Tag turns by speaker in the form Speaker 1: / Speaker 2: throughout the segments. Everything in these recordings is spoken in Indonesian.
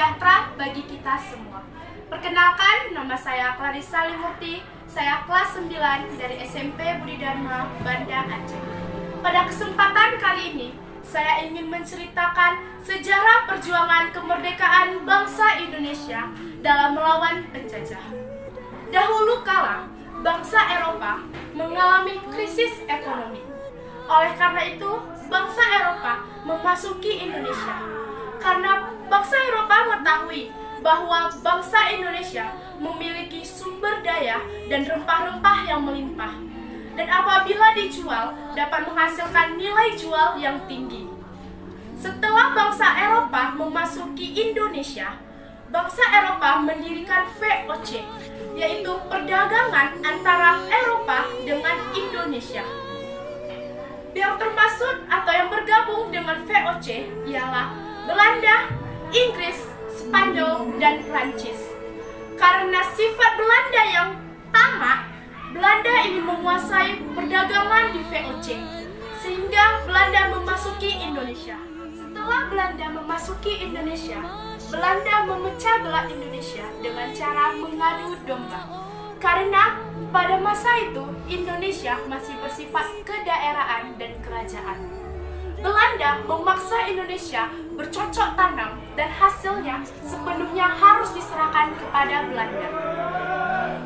Speaker 1: sejahtera bagi kita semua. Perkenalkan, nama saya Clarissa Limurti, saya kelas 9 dari SMP Budi Dharma, Banda Aceh. Pada kesempatan kali ini, saya ingin menceritakan sejarah perjuangan kemerdekaan bangsa Indonesia dalam melawan penjajah. Dahulu kala, bangsa Eropa mengalami krisis ekonomi. Oleh karena itu, bangsa Eropa memasuki Indonesia. Karena bangsa Eropa mengetahui bahwa bangsa Indonesia memiliki sumber daya dan rempah-rempah yang melimpah, dan apabila dijual dapat menghasilkan nilai jual yang tinggi. Setelah bangsa Eropa memasuki Indonesia, bangsa Eropa mendirikan VOC, yaitu perdagangan antara Eropa dengan Indonesia. Yang termasuk atau yang bergabung dengan VOC ialah Belanda, Inggris, Spanyol, dan Prancis. Karena sifat Belanda yang tamak, Belanda ingin menguasai perdagangan di VOC, sehingga Belanda memasuki Indonesia. Setelah Belanda memasuki Indonesia, Belanda memecah belah Indonesia dengan cara mengadu domba. Karena pada masa itu Indonesia masih bersifat kedaerahan dan kerajaan. Belanda memaksa Indonesia bercocok tanam dan hasilnya sepenuhnya harus diserahkan kepada Belanda.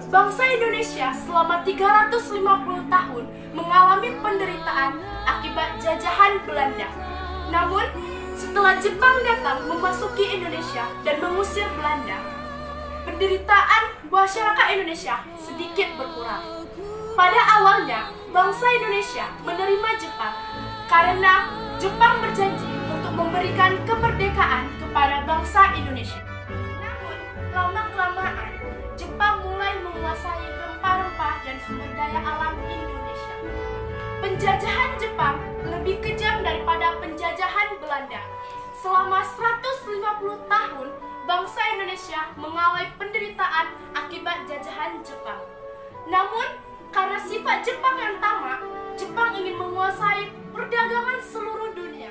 Speaker 1: Bangsa Indonesia selama 350 tahun mengalami penderitaan akibat jajahan Belanda. Namun, setelah Jepang datang memasuki Indonesia dan mengusir Belanda, penderitaan masyarakat Indonesia sedikit berkurang. Pada awalnya, bangsa Indonesia menerima Jepang karena Jepang berjanji untuk memberikan kemerdekaan kepada bangsa Indonesia. Namun, lama-kelamaan, Jepang mulai menguasai rempah-rempah dan sumber daya alam Indonesia. Penjajahan Jepang lebih kejam daripada penjajahan Belanda. Selama 150 tahun, bangsa Indonesia mengalami penderitaan akibat jajahan Jepang. Namun, karena sifat Jepang yang tamak, Jepang ingin menguasai perdagangan seluruh dunia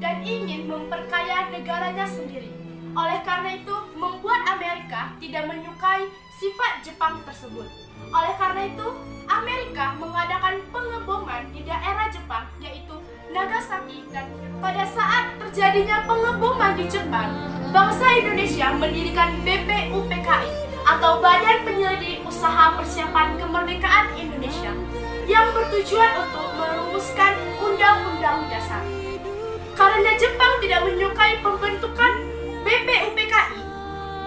Speaker 1: dan ingin memperkaya negaranya sendiri. Oleh karena itu, membuat Amerika tidak menyukai sifat Jepang tersebut. Oleh karena itu, Amerika mengadakan pengeboman di daerah Jepang, yaitu Nagasaki, dan pada saat terjadinya pengeboman di Jepang, bangsa Indonesia mendirikan BPUPKI atau Badan Penyelidik Usaha Persiapan Kemerdekaan Indonesia yang bertujuan untuk merumuskan Undang-Undang Dasar. Karena Jepang tidak menyukai pembentukan BPUPKI,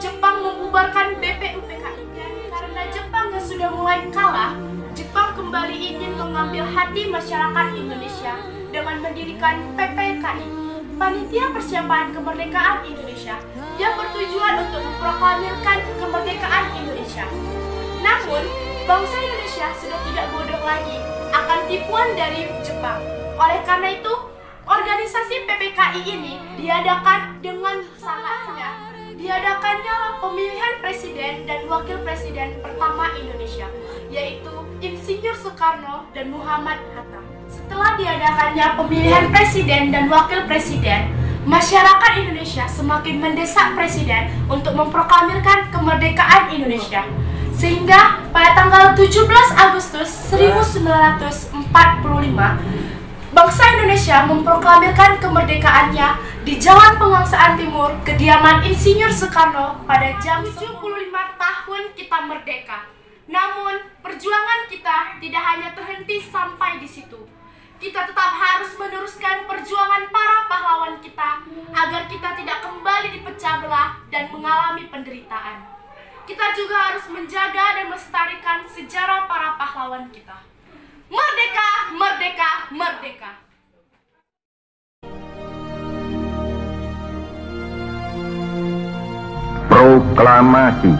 Speaker 1: Jepang membubarkan BPUPKI. Dan karena Jepang yang sudah mulai kalah, Jepang kembali ingin mengambil hati masyarakat Indonesia dengan mendirikan PPKI, Panitia Persiapan Kemerdekaan Indonesia, yang bertujuan untuk memproklamirkan kemerdekaan Indonesia. Namun, bangsa Indonesia sudah tidak bodoh lagi akan tipuan dari Jepang. Oleh karena itu, organisasi PPKI ini diadakan dengan sangatnya. Diadakannya pemilihan presiden dan wakil presiden pertama Indonesia, yaitu Insinyur Soekarno dan Muhammad Hatta. Setelah diadakannya pemilihan presiden dan wakil presiden, masyarakat Indonesia semakin mendesak presiden untuk memproklamirkan kemerdekaan Indonesia. Sehingga pada tanggal 17 Agustus 1945, bangsa Indonesia memproklamirkan kemerdekaannya di Jalan Pengangsaan Timur, kediaman Insinyur Soekarno pada jam 75 tahun kita merdeka. Namun, perjuangan kita tidak hanya terhenti sampai di situ. Kita tetap harus meneruskan perjuangan para pahlawan kita agar kita tidak kembali dipecah belah dan mengalami penderitaan. Kita juga harus menjaga dan melestarikan sejarah para pahlawan kita. Merdeka, merdeka, merdeka.
Speaker 2: Proklamasi.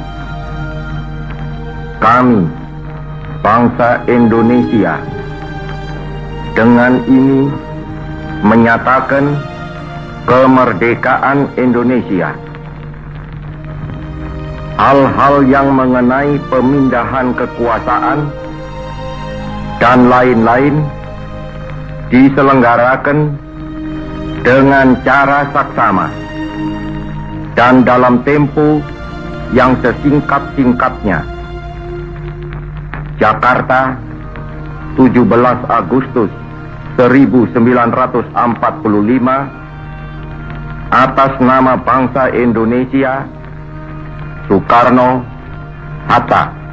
Speaker 2: Kami, bangsa Indonesia, dengan ini menyatakan kemerdekaan Indonesia. Hal-hal yang mengenai pemindahan kekuasaan dan lain-lain diselenggarakan dengan cara saksama dan dalam tempo yang sesingkat-singkatnya. Jakarta, 17 Agustus 1945, atas nama bangsa Indonesia, Soekarno, Hatta.